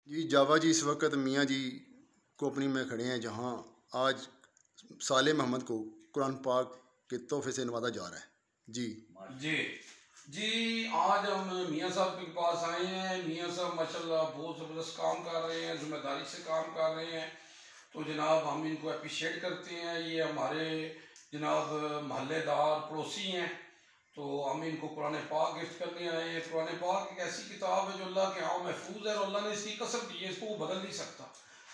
जी जावा जी, इस वक्त मियाँ जी कोपनी में खड़े हैं, जहाँ आज साले मोहम्मद को कुरान पाक के तोहफे से नवाजा जा रहा है। जी जी जी, आज हम मियाँ साहब के पास आए हैं। मियाँ साहब माशाल्लाह बहुत ज़बरदस्त काम कर रहे हैं, जिम्मेदारी से काम कर रहे हैं। तो जनाब हम इनको अप्रिशिएट करते हैं। ये हमारे जनाब महल्लेदार पड़ोसी हैं। तो हम इनको कुरान पाक गिफ्ट करने आए हैं। कुरान पाक एक ऐसी किताब है जो अल्लाह के यहाँ महफूज है और अल्लाह ने इसकी कसम दी है, इसको वो बदल नहीं सकता।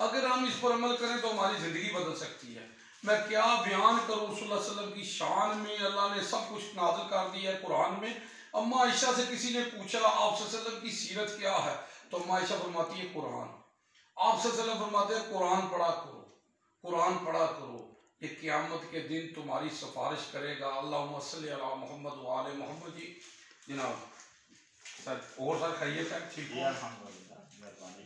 अगर हम इस पर अमल करें तो हमारी ज़िंदगी बदल सकती है। मैं क्या बयान करूँ रसूलुल्लाह सल्लल्लाहु अलैहि वसल्लम की शान में। अल्लाह ने सब कुछ नाज़िल कर दिया है कुरान में। अम्मा आयशा से किसी ने पूछा आप सल्लल्लाहु अलैहि वसल्लम की सीरत क्या है, तो अम्मा आयशा फरमाती है कुरान। आप सल्लल्लाहु अलैहि वसल्लम फरमाते हैं कुरान पढ़ा करो, कुरान पढ़ा करो, ये क़यामत के दिन तुम्हारी सिफारिश करेगा। अल्लाहुम्मा सल्ली अला मोहम्मद व आले मोहम्मद। जी जनाब सर, और सर खैरियत है? ठीक है,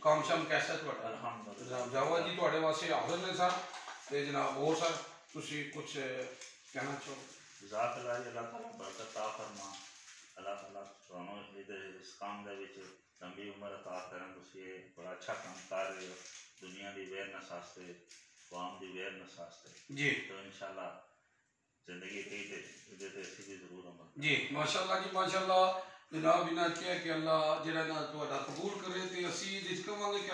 काम शाम कैसा जनाब? जावा जी थोड़े वास्ते हाजिर ने सर। तो जनाब और सर तुसी कुछ कहना चाहो? अल्लाह ताला बरकत अता फरमा। अल्लाह ताला तुहानू इस काम दे विच लंबी उम्र अता करन। तुसी बड़ा अच्छा काम कर रहे हो दुनिया दी अवेयरनेस वास्ते, कौम दी अवेयरनेस वास्ते। जी तो इंशाल्लाह जिंदगी कई ते इहदे ते असीं भी जरूर अमल जी माशाल्लाह जी माशाल्लाह। जनाब इन्हें क्या कि अल्लाह जिहड़ा ना तुहाडा कबूल करे। तो असीं इहदे च कहांगे कि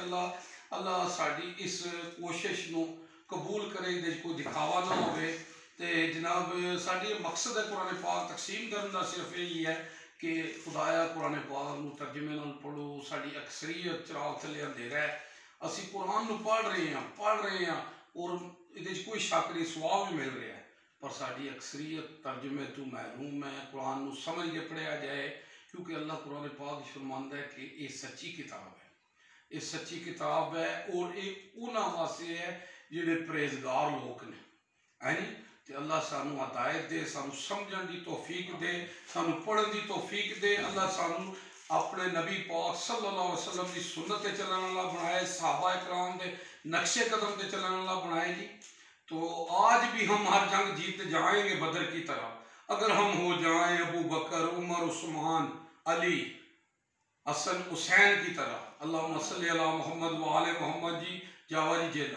अल्लाह साडी इस कोशिश नूं कबूल करे, इहदे च कोई दिखावा ना होवे। तो जनाब साडी मकसद है कुरान पाक तकसीम करने का सिर्फ यही है कि खुदाया कुरान पाक नूं तर्जमे नाल पढ़ो। साडी अक्सरीयत चराग थल्ले अंधेरा है, असीं कुरान नूं पढ़ रहे हैं और इहदे च कोई शक नहीं, सवाब भी मिल रहा है। पर साड़ी अक्सरीयत तर्जमे तो महरूम है। कुरान को समझ के पढ़िया जाए, क्योंकि अल्लाह कुरान पाक फरमांदा है कि ये सच्ची किताब है, ये सच्ची किताब है। और ये उन्होंने वास्ते है जिहड़े परहेजगार लोग ने, है नी। तो अल्लाह सानू हदायत दे, सानू समझण की तौफीक दे, सानू पढ़न की तौफीक दे। अल्लाह सानू अपने नबी पाक सल्लल्लाहु अलैहि वसल्लम की सुन्नत ते चलने वाला बनाए, सहाबा इकराम के नक्शे कदम ते चलने वाला बनाए जी। तो आज भी हम हर जंग जीत जाएंगे बदर की तरह, अगर हम हो जाएं अबू बकर, उमर, उस्मान, अली, हसन, हुसैन की तरह। अल्लाहुम्मा सल्ली अला मोहम्मद व आले मोहम्मद। जी जावा जी जेल।